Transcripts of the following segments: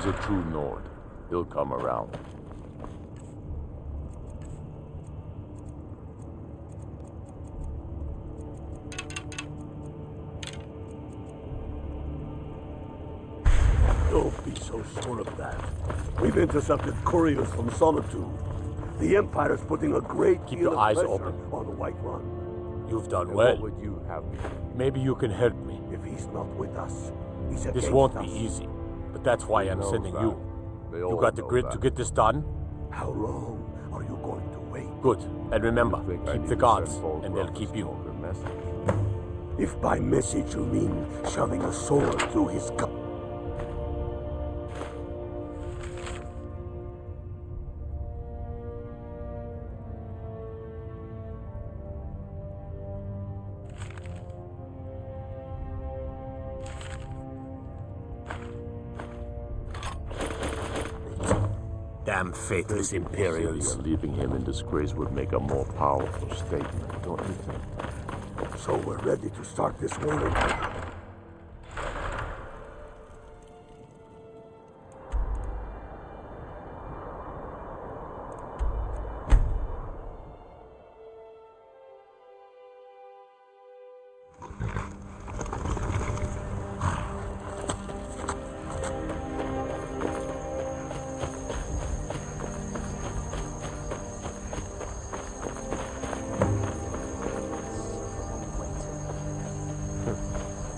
He's a true Nord. He'll come around. Don't be so sure of that. We've intercepted couriers from Solitude. The Empire's putting a great Keep deal your of eyes pressure open. on the White Run. You've done And well. what would you have me? Maybe you can help me. If he's not with us, he's This against won't us. be easy, but that's why I'm knows sending that. you. You got the grit to get this done? How long are you going to wait? Good. And remember, I think I keep need the to guards, send Bold and they'll Ruff a keep you. stronger message. If by message you mean shoving a sword through his gut. Damn faithless Imperials. Leaving him in disgrace would make a more powerful statement, don't you think? So we're ready to start this morning.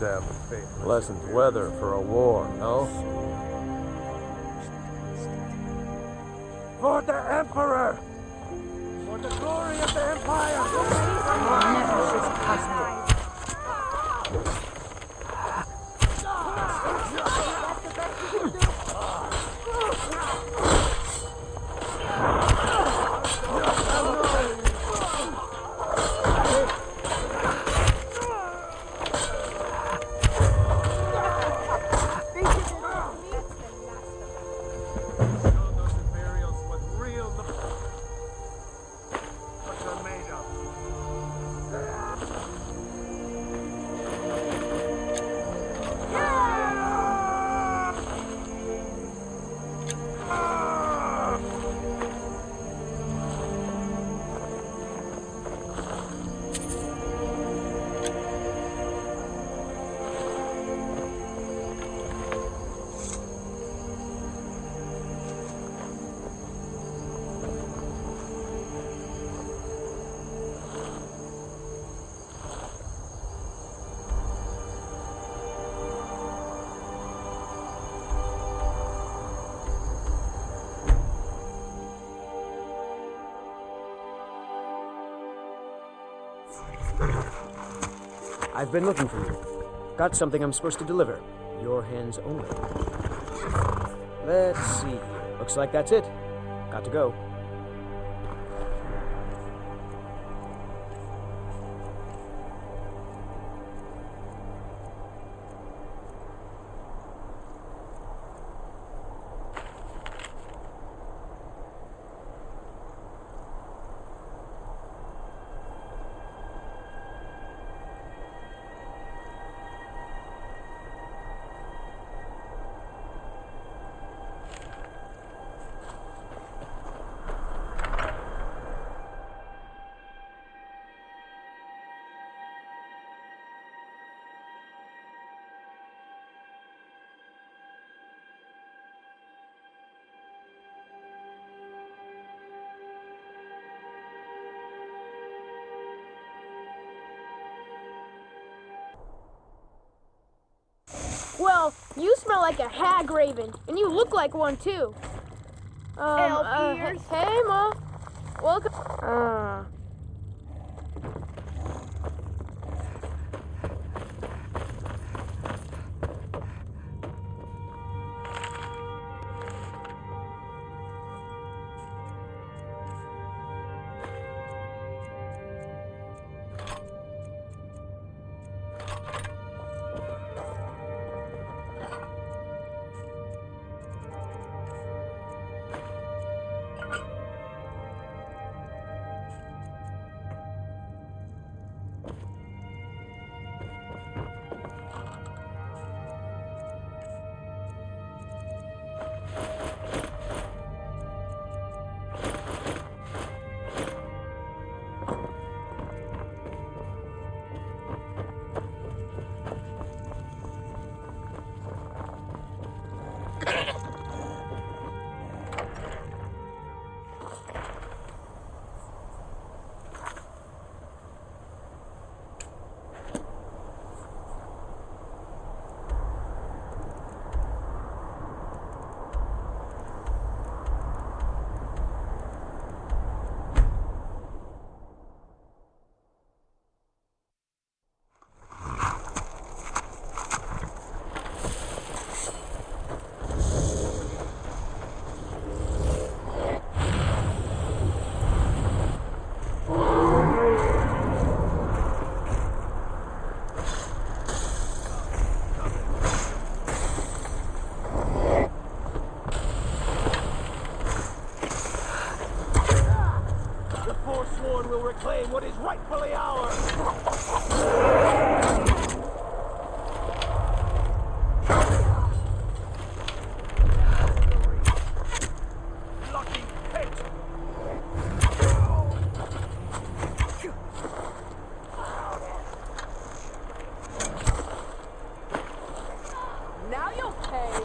Damn pleasant weather for a war, no? For the Emperor! For the glory of the Empire! Never should possible. I've been looking for you. Got something I'm supposed to deliver. Your hands only. Let's see here. Looks like that's it. Got to go. Well, you smell like a hag raven, and you look like one too. Hey, Ma. Welcome. will reclaim what is rightfully ours! Lucky pit! Now you'll pay.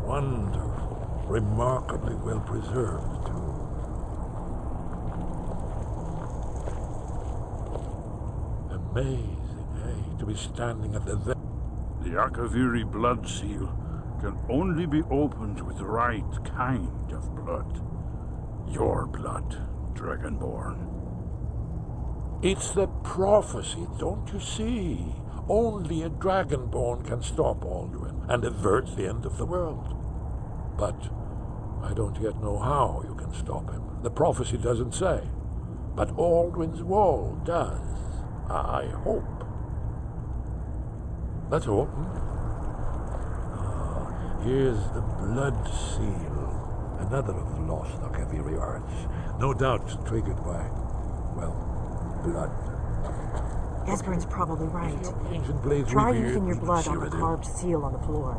Wonderful. Remarkably well preserved, too. Amazing, eh? To be standing at the... The Akaviri blood seal can only be opened with the right kind of blood. Your blood, Dragonborn. It's the prophecy, don't you see? Only a Dragonborn can stop Alduin and avert the end of the world. But I don't yet know how you can stop him. The prophecy doesn't say. But Alduin's wall does. I hope. That's all. Here's the blood seal. Another of the lost Akaviri arts. No doubt triggered by, well, blood. Esbern's probably right. Ancient blades Try revered using your with blood on the Cyrodiil. carved seal on the floor.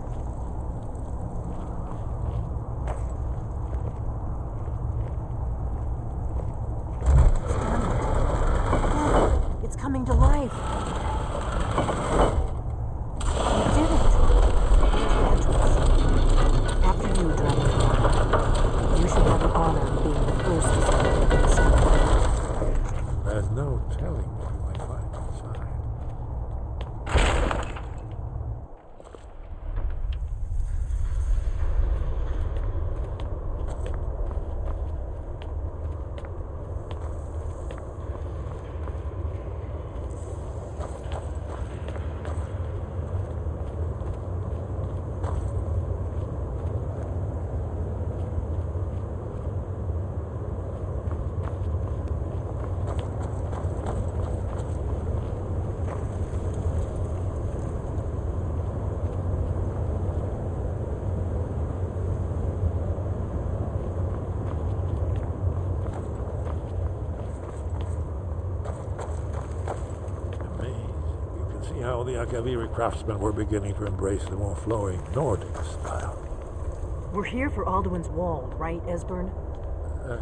It's coming to life. You did it. Here's the entrance. After you, Dragonborn. You should have the honor of being the first to step into the cell. There's no telling what we might find inside. see how the Akaviri craftsmen were beginning to embrace the more flowing Nordic style. We're here for Alduin's wall, right, Esbern?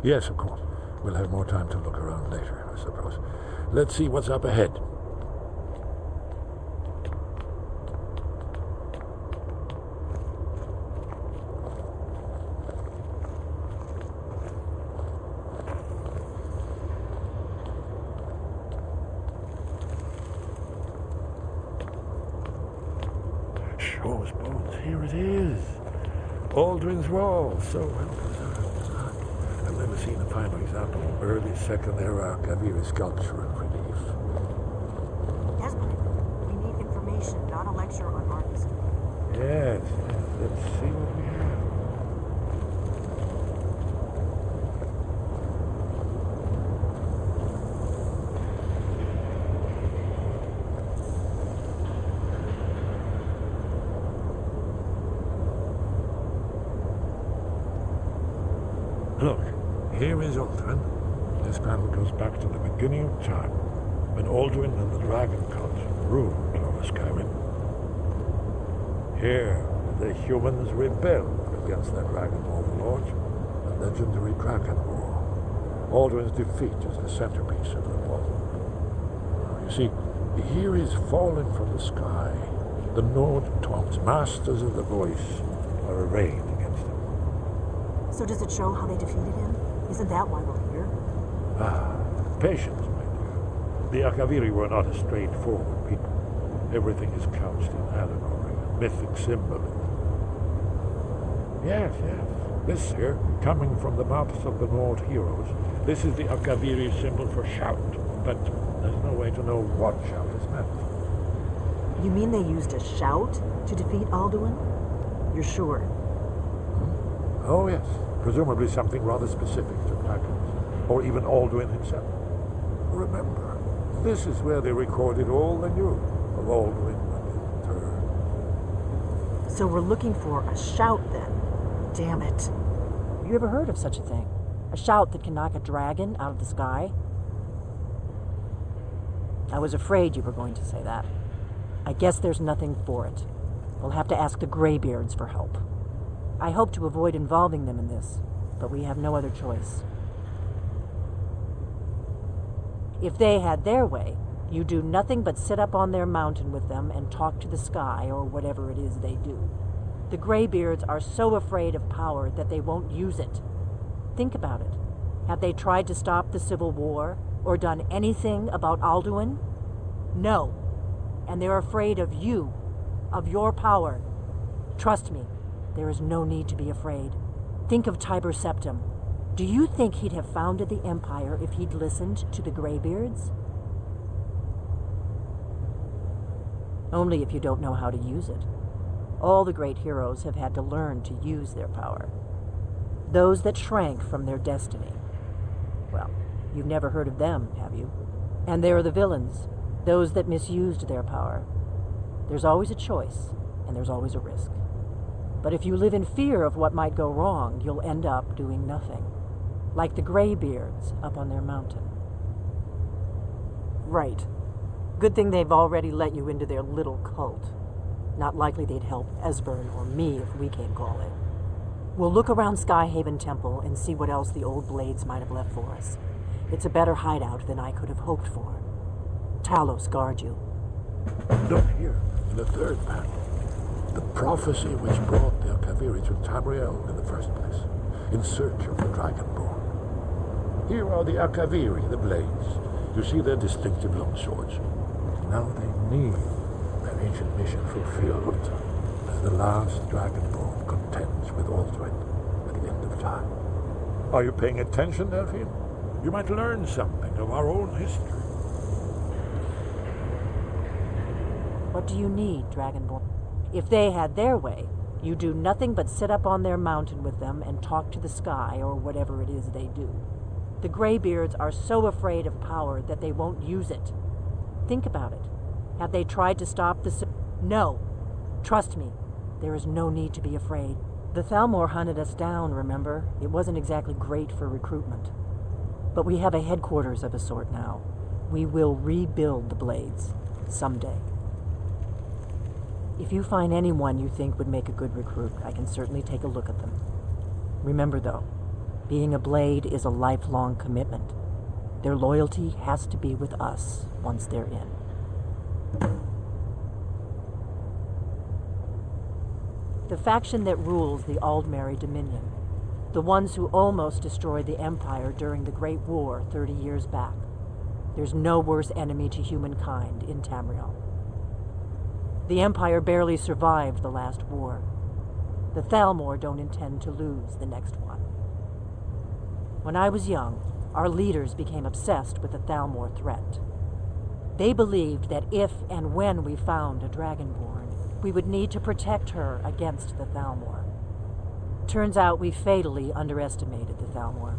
Yes, of course. We'll have more time to look around later, I suppose. Let's see what's up ahead. Shaw's bones, here it is. Alduin's wall, so well preserved. I've never seen a finer example of early Second Era Akaviri sculpture and relief. Esbern, we need information, not a lecture on art history. Yes, let's see what we have. Look, here is Alduin. This panel goes back to the beginning of time, when Alduin and the Dragon Cult ruled over Skyrim. Here, the humans rebelled against their dragon overlords, the legendary Dragon War. Alduin's defeat is the centerpiece of the wall. You see, here is fallen from the sky. The Nord Toms, masters of the voice, are arrayed against him. So does it show how they defeated him? Isn't that why we're here? Patience, my dear. The Akaviri were not a straightforward people. Everything is couched in allegory, mythic symbolism. Yes. This here, coming from the mouths of the Nord heroes, this is the Akaviri symbol for shout, but there's no way to know what shout is meant. You mean they used a shout to defeat Alduin? You're sure? Oh, yes. Presumably something rather specific to dragons, or even Alduin himself. Remember, this is where they recorded all they knew of Alduin and his turn. So we're looking for a shout then. Damn it. Have you ever heard of such a thing? A shout that can knock a dragon out of the sky? I was afraid you were going to say that. I guess there's nothing for it. We'll have to ask the Greybeards for help. I hope to avoid involving them in this, but we have no other choice. If they had their way, you do nothing but sit up on their mountain with them and talk to the sky or whatever it is they do. The Greybeards are so afraid of power that they won't use it. Think about it. Have they tried to stop the Civil War or done anything about Alduin? No. And they're afraid of you, of your power. Trust me. There is no need to be afraid. Think of Tiber Septim. Do you think he'd have founded the Empire if he'd listened to the Greybeards? Only if you don't know how to use it. All the great heroes have had to learn to use their power. Those that shrank from their destiny. Well, you've never heard of them, have you? And there are the villains, those that misused their power. There's always a choice, and there's always a risk. But if you live in fear of what might go wrong, you'll end up doing nothing. Like the Greybeards up on their mountain. Right. Good thing they've already let you into their little cult. Not likely they'd help Esbern or me if we came calling. We'll look around Skyhaven Temple and see what else the old blades might have left for us. It's a better hideout than I could have hoped for. Talos guard you. Look here, in the third panel. The prophecy which brought the Akaviri to Tamriel in the first place, in search of the Dragonborn. Here are the Akaviri, the blades. You see their distinctive long swords. Now they need their ancient mission fulfilled as the last Dragonborn contends with Alduin at the end of time. Are you paying attention, Delphine? You might learn something of our own history. What do you need, Dragonborn? If they had their way, you do nothing but sit up on their mountain with them and talk to the sky or whatever it is they do. The Greybeards are so afraid of power that they won't use it. Think about it. Have they tried to stop the... No. Trust me. There is no need to be afraid. The Thalmor hunted us down, remember? It wasn't exactly great for recruitment. But we have a headquarters of a sort now. We will rebuild the Blades. Someday. If you find anyone you think would make a good recruit, I can certainly take a look at them. Remember, though, being a blade is a lifelong commitment. Their loyalty has to be with us once they're in. The faction that rules the Aldmeri Dominion, the ones who almost destroyed the Empire during the Great War 30 years back. There's no worse enemy to humankind in Tamriel. The Empire barely survived the last war. The Thalmor don't intend to lose the next one. When I was young, our leaders became obsessed with the Thalmor threat. They believed that if and when we found a Dragonborn, we would need to protect her against the Thalmor. Turns out we fatally underestimated the Thalmor.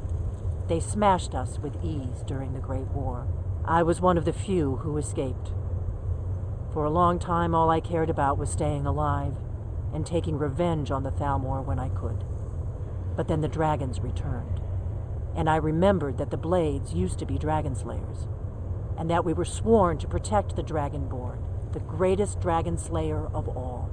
They smashed us with ease during the Great War. I was one of the few who escaped. For a long time, all I cared about was staying alive and taking revenge on the Thalmor when I could. But then the dragons returned, and I remembered that the Blades used to be dragon slayers, and that we were sworn to protect the Dragonborn, the greatest dragon slayer of all.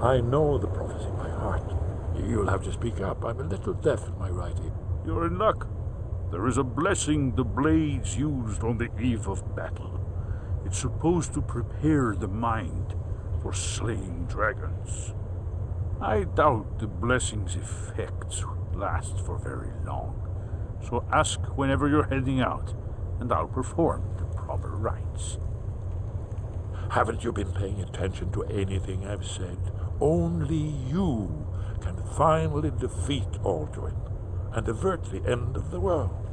I know the prophecy by heart. You'll have to speak up. I'm a little deaf in my writing. You're in luck. There is a blessing the Blades used on the eve of battle. It's supposed to prepare the mind for slaying dragons. I doubt the blessing's effects last for very long. So ask whenever you're heading out, and I'll perform the proper rites. Haven't you been paying attention to anything I've said? Only you can finally defeat Alduin and avert the end of the world.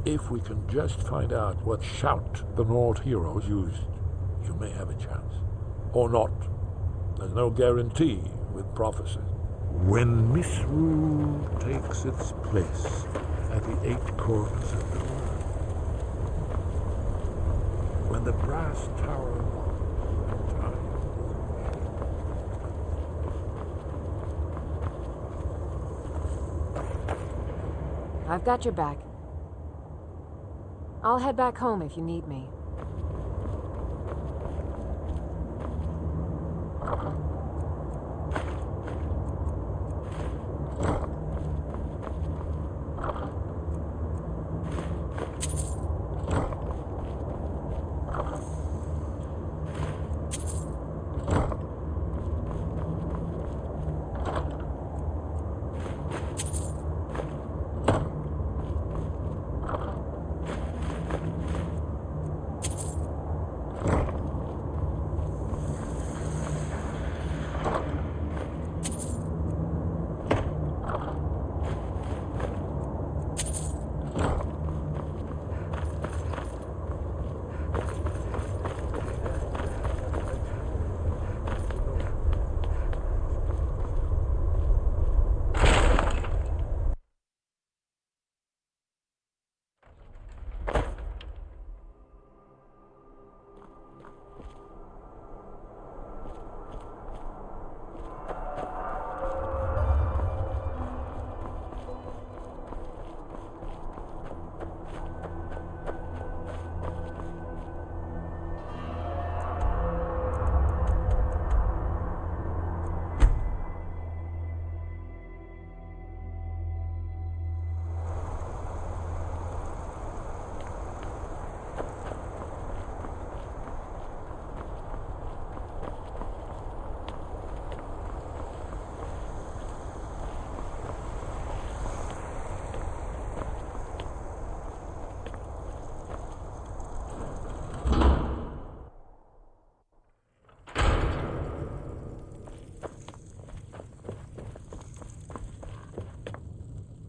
If we can just find out what shout the Nord heroes used, you may have a chance. Or not. There's no guarantee with prophecy. When misrule takes its place at the 8 corners of the world, when the brass tower I've got your back. I'll head back home if you need me.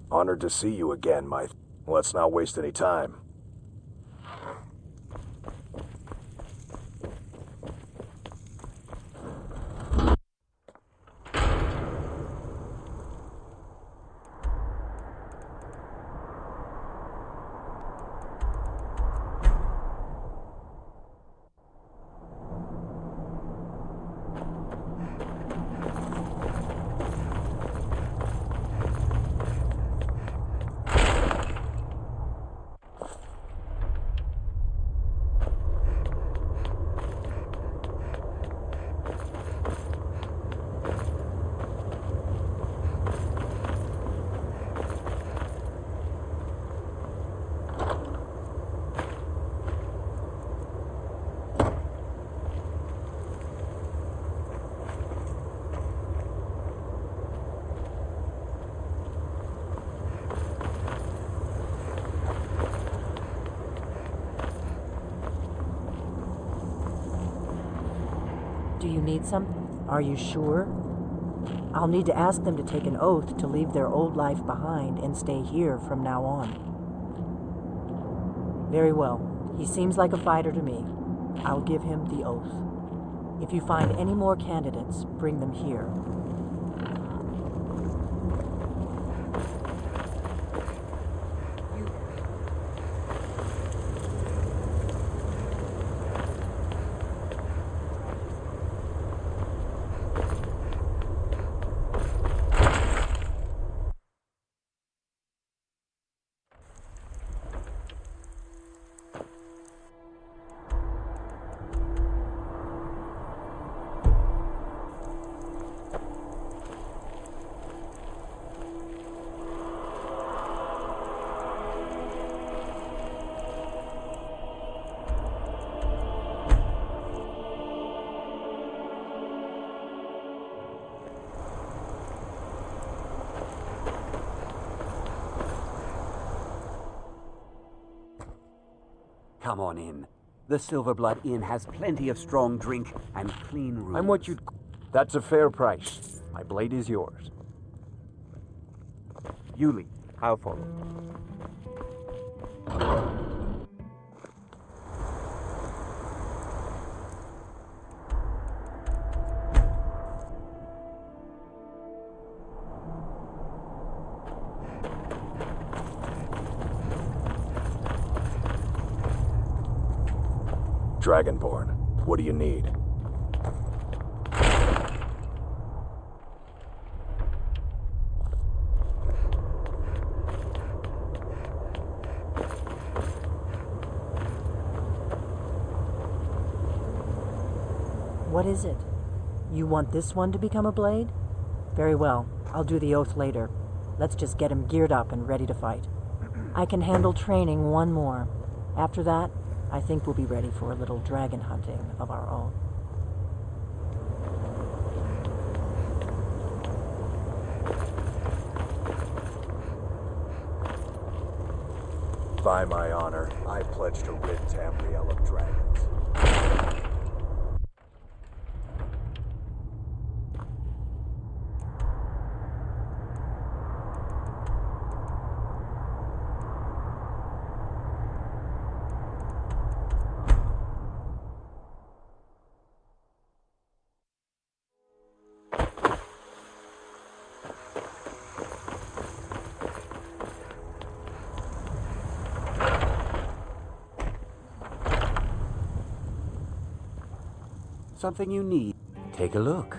Honored to see you again, my... Let's not waste any time. Do you need some? Are you sure? I'll need to ask them to take an oath to leave their old life behind and stay here from now on. Very well. He seems like a fighter to me. I'll give him the oath. If you find any more candidates, bring them here. Come on in. The Silverblood Inn has plenty of strong drink and clean rooms. I'm what you'd... That's a fair price. My blade is yours. Yuli, I'll follow. Dragonborn, what do you need? What is it? You want this one to become a blade? Very well. I'll do the oath later. Let's just get him geared up and ready to fight. I can handle training one more. After that, I think we'll be ready for a little dragon hunting of our own. By my honor, I pledge to rid Tamriel of dragons. Something you need. Take a look.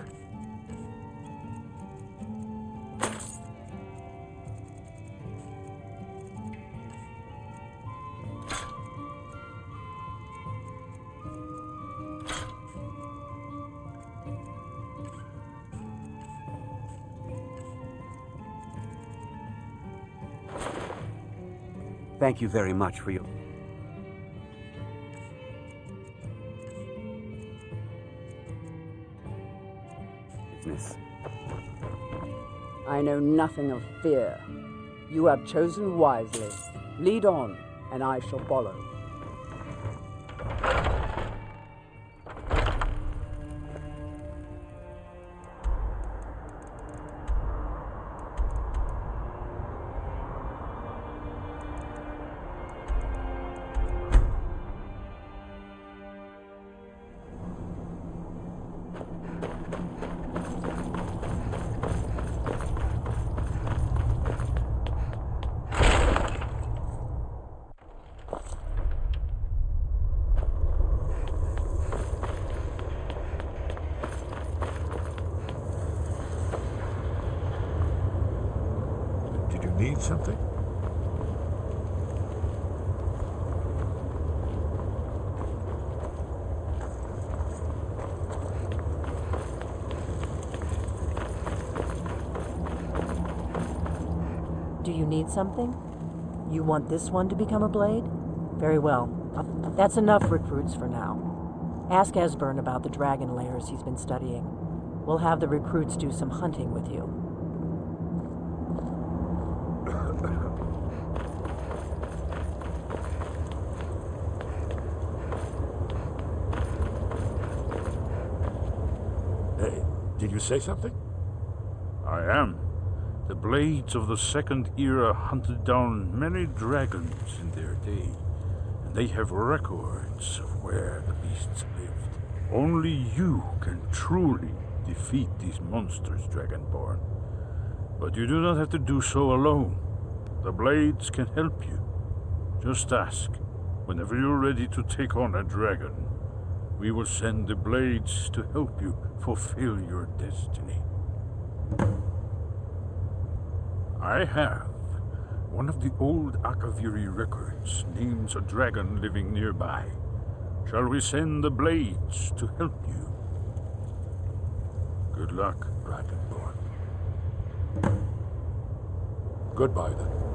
Thank you very much for your... business. I know nothing of fear. You have chosen wisely. Lead on, and I shall follow. Need something? Do you need something? You want this one to become a blade? Very well. That's enough recruits for now. Ask Esbern about the dragon lairs he's been studying. We'll have the recruits do some hunting with you. Did you say something? I am. The blades of the Second Era hunted down many dragons in their day, and they have records of where the beasts lived. Only you can truly defeat these monsters, Dragonborn. But you do not have to do so alone. The blades can help you. Just ask, whenever you're ready to take on a dragon. We will send the blades to help you fulfill your destiny. I have. One of the old Akaviri records names a dragon living nearby. Shall we send the blades to help you? Good luck, Dragonborn. Goodbye, then.